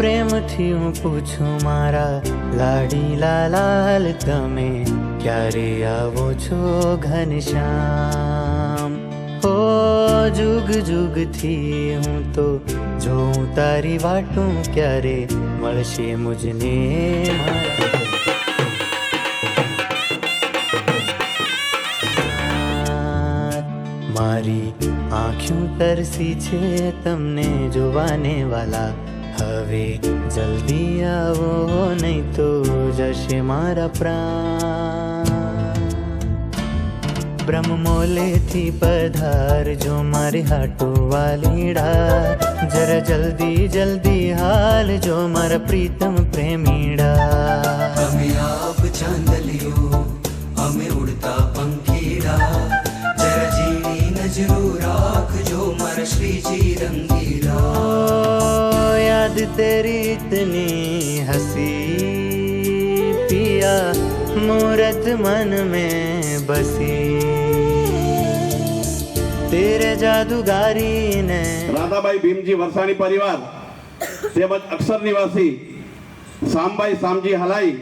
પ્રેમથી હું પૂછું મારા લાડીલા લાલ, તમે ક્યારે આવો છો ઘનશ્યામ? ઓ જુગ જુગથી હું તો જોઉં તારી વાટું, ક્યારે મળશે મુજને મારી આંખોं તરસી છે તમને જોવાને વાલા, હવે જલ્દી આવો નહીં તો જશે મારા પ્રાણ. બ્રહ્મોલેથી પધારજો મારી હાટો વાલીડા, જરા જલ્દી જલ્દી હાલજો મારા પ્રીતમ પ્રેમીડા. અમે આપ ચાંદલિયો અમે ઉડતા પંખીડા, જરા ઝીણી નજરો રાખજો મારા શ્રીજી રંગીલા. याद तेरी इतनी हंसी पिया, मूरत मन में बसी तेरे जादूगारी ने. રાધાબાઈ ભીમજી વરસાણી પરિવાર તેમજ અક્ષર નિવાસી શામભાઈ શામજી હલાઈ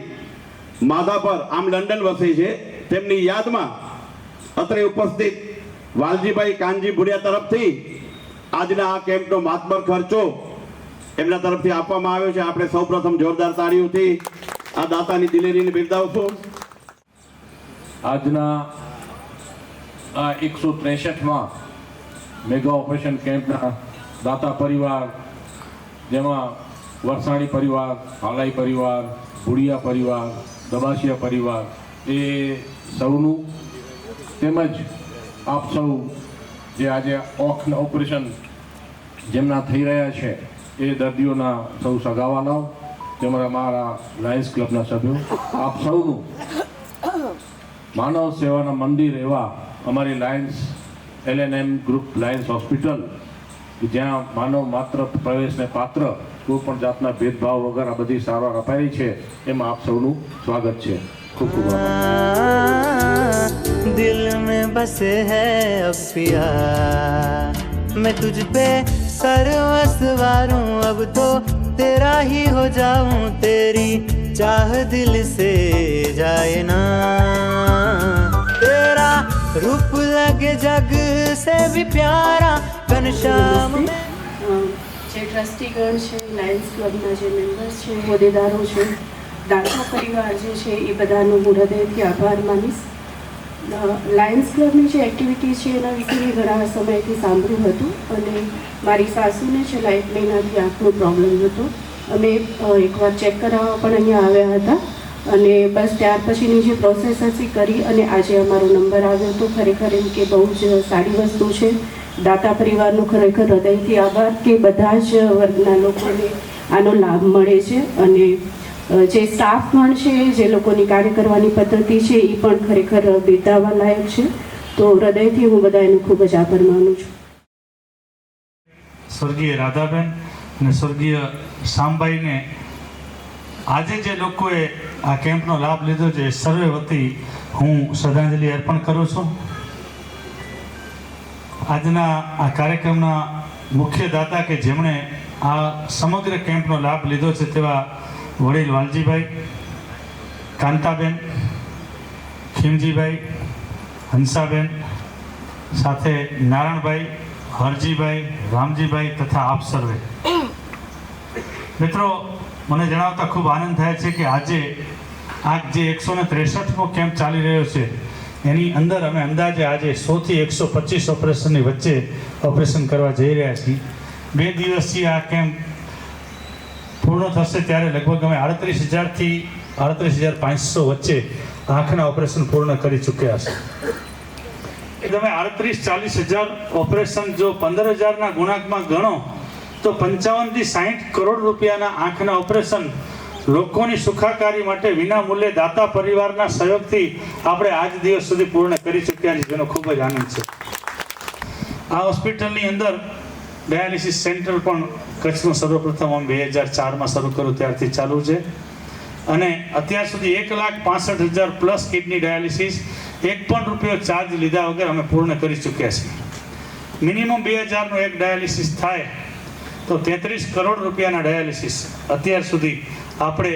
માધાપર આમ લંડન વસે છે, તેમની યાદમાં અત્રે ઉપસ્થિત વાલજીભાઈ કાનજી ભુડિયા તરફથી આજના આ કેમ્પનો માતબર ખર્ચો એમના તરફથી આપવામાં આવ્યો છે. આપણે સૌપ્રથમ જોરદાર તાળીઓથી આ દાતાની દિલેરીને બિરદાવશું. આજના આ 163માં મેગા ઓપરેશન કેમ્પના દાતા પરિવાર, જેમાં વરસાણી પરિવાર, હાલાઈ પરિવાર, ભુડિયા પરિવાર, દબાસિયા પરિવાર, એ સૌનું તેમજ આપ સૌ જે આજે આંખના ઓપરેશન જેમના થઈ રહ્યા છે એ દર્દીઓના સૌ સગાવાલાઓ, તેમજ અમારા લાયન્સ ક્લબના સભ્યો, આપ સૌનું માનવ સેવાના મંદિર એવા અમારી Lions LNM group Lions hospital, જ્યાં માનવ માત્ર પ્રવેશને પાત્ર, કોઈ પણ જાતના ભેદભાવ વગર આ બધી સારવાર અપાઈ રહી છે, એમાં આપ સૌનું સ્વાગત છે. ખૂબ ખૂબ આભાર. दिल में बसे है अब पिया, मैं तुझ पे सर्वस्वारूं, अब तो तेरा ही हो जाऊं, तेरी चाह दिल से जाए ना. तेरा रूप लगे जग से भी प्यारा घनश्याम. જે ટ્રસ્ટીગણ છે, લાયન્સ ક્લબના જે મેમ્બર્સ છે, હોદ્દેદારો છે, દાતા પરિવાર જે છે, એ બધાનો હું હૃદયથી આભાર માનીશ. લાયન્સ ક્લબની જે એક્ટિવિટી છે એના વિશે મેં ઘણા સમયથી સાંભળ્યું હતું, અને મારી સાસુને છેલ્લા 1 મહિનાથી આંખનો પ્રોબ્લેમ હતો. અમે એકવાર ચેક કરાવવા પણ અહીંયા આવ્યા હતા, અને બસ ત્યાર પછીની જે પ્રોસેસ હતી કરી, અને આજે અમારો નંબર આવ્યો હતો. ખરેખર એમ કે બહુ જ સારી વસ્તુ છે. દાતા પરિવારનો ખરેખર હૃદયથી આભાર કે બધા જ વર્ગના લોકોને આનો લાભ મળે છે, અને જે સ્ટાફ પણ છે, જે લોકોની કાર્ય કરવાની પદ્ધતિ છે, એ પણ ખરેખર બિરદાવવા લાયક છે. તો હૃદયથી હું બધાનો ખૂબ જ આભાર માનું છું. સ્વર્ગીય રાધાબેન અને સ્વર્ગીય શામભાઈને આજે જે લોકોએ આ કેમ્પનો લાભ લીધો છે, સર્વે વતી હું શ્રદ્ધાંજલિ અર્પણ કરું છું. આજના આ કાર્યક્રમના મુખ્ય દાતા કે જેમણે આ સમગ્ર કેમ્પનો લાભ લીધો છે, તેવા વડીલ વાલજીભાઈ, કાંતાબેન, ખીમજીભાઈ, હંસાબેન, સાથે નારાયણભાઈ, હરજીભાઈ, રામજીભાઈ તથા આપ સર્વે. મિત્રો, મને જણાવતા ખૂબ આનંદ થાય છે કે આજે આ જે 163મો કેમ્પ ચાલી રહ્યો છે, એની અંદર અમે અંદાજે આજે 100 થી 125 ઓપરેશનની વચ્ચે ઓપરેશન કરવા જઈ રહ્યા છીએ. 2 દિવસથી આ કેમ્પ પૂર્ણ થશે ત્યારે લગભગ અમે 38,000 થી 38,500 વચ્ચે આંખના ઓપરેશન પૂર્ણ કરી ચૂક્યા છે. તમે 38-40 હજાર ઓપરેશન જો 15,000ના ગુણાંકમાં ગણો તો 55 થી 60 કરોડ રૂપિયાના આંખના ઓપરેશન લોકોની સુખાકારી માટે વિના મૂલ્યે દાતા પરિવારના સહયોગથી આપણે આજ દિવસ સુધી પૂર્ણ કરી ચૂક્યા છીએ, જેનો ખૂબ જ આનંદ છે. આ હોસ્પિટલની અંદર ડાયાલિસિસ સેન્ટર પણ કચ્છનું સર્વપ્રથમ 2004માં શરૂ કર્યું ત્યારથી ચાલુ છે, અને અત્યાર સુધી 1,65,000 પ્લસ કિડની ડાયાલિસિસ 1 પણ રૂપિયો ચાર્જ લીધા વગર અમે પૂર્ણ કરી ચૂક્યા છીએ. મિનિમમ 2,000નું એક ડાયાલિસિસ થાય તો 33 કરોડ રૂપિયાના ડાયાલિસિસ અત્યાર સુધી આપણે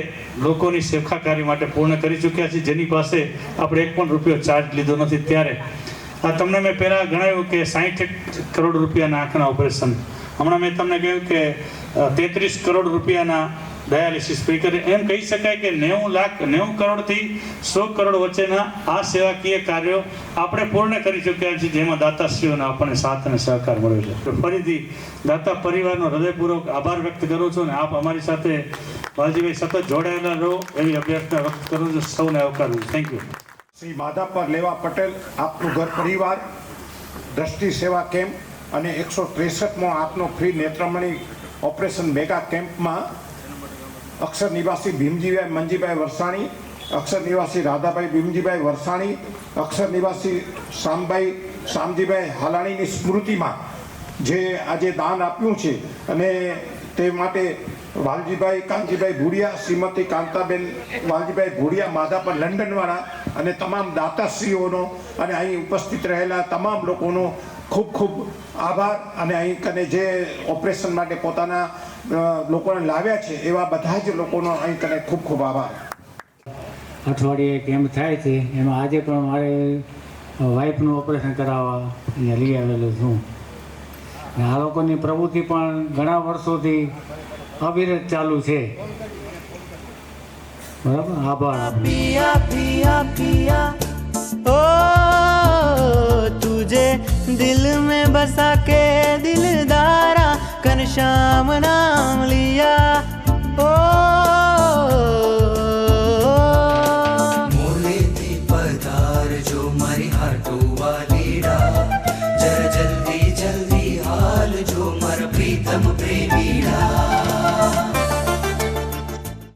લોકોની સેવાકારી માટે પૂર્ણ કરી ચૂક્યા છીએ, જેની પાસે આપણે 1 પણ રૂપિયો ચાર્જ લીધો નથી. ત્યારે આ તમને મેં પહેલાં ગણાવ્યું કે 60 કરોડ રૂપિયાના આંખના ઓપરેશન, હમણાં મેં તમને કહ્યું કે 33 કરોડ રૂપિયાના ડાયાલિસિસ પૈકી એમ કહી શકાય કે 90 કરોડથી 100 કરોડ વચ્ચેના આ સેવાકીય કાર્યો આપણે પૂર્ણ કરી ચૂક્યા છીએ, જેમાં દાતાશ્રીઓનો આપણને સાથ અને સહકાર મળ્યો છે. ફરીથી દાતા પરિવારનો હૃદયપૂર્વક આભાર વ્યક્ત કરું છું અને આપ અમારી સાથે વાલજીભાઈ સતત જોડાયેલા રહો એવી અભ્યર્થના વ્યક્ત કરું છું. સૌને આવકારું. Thank you. શ્રી માધાપર લેવા પટેલ આપનું ઘર પરિવાર દ્રષ્ટિ સેવા કેમ્પ અને 163મો આપનો ફ્રી નેત્રમણી ઓપરેશન મેગા કેમ્પમાં અક્ષર નિવાસી ભીમજીભાઈ મંજીભાઈ વરસાણી, અક્ષર નિવાસી રાધાભાઈ ભીમજીભાઈ વરસાણી, અક્ષર નિવાસી શામજીભાઈ હાલાણીની સ્મૃતિમાં જે આજે દાન આપ્યું છે અને તે માટે વાલજીભાઈ કાનજીભાઈ ભુડિયા, શ્રીમતી કાંતાબેન વાલજીભાઈ ભુડિયા માધાપર લંડનવાળા અને તમામ દાતાશ્રીઓનો અને અહીં ઉપસ્થિત રહેલા તમામ લોકોનો ખૂબ ખૂબ આભાર. અને અહીં કને જે ઓપરેશન માટે પોતાના લોકોને લાવ્યા છે એવા બધા જ લોકોનો અહીં કને ખૂબ ખૂબ આભાર. અઠવાડિયે કેમ્પ થાય છે, એમાં આજે પણ મારે વાઈફનું ઓપરેશન કરાવવા અહીંયા લઈ આવેલો છું. અને આ લોકોની પ્રવૃત્તિ પણ ઘણા વર્ષોથી અવિરત ચાલુ છે. બરાબર, આભાર. पिया पिया पिया ओ तुझे दिल में बसा के दिलदारा घनश्याम नाम लिया ओ मोलेती पधार जो मारी हाटो वालीड़ा जरा जल्दी जल्दी हाल जो मारा प्रीतम प्रेमीड़ा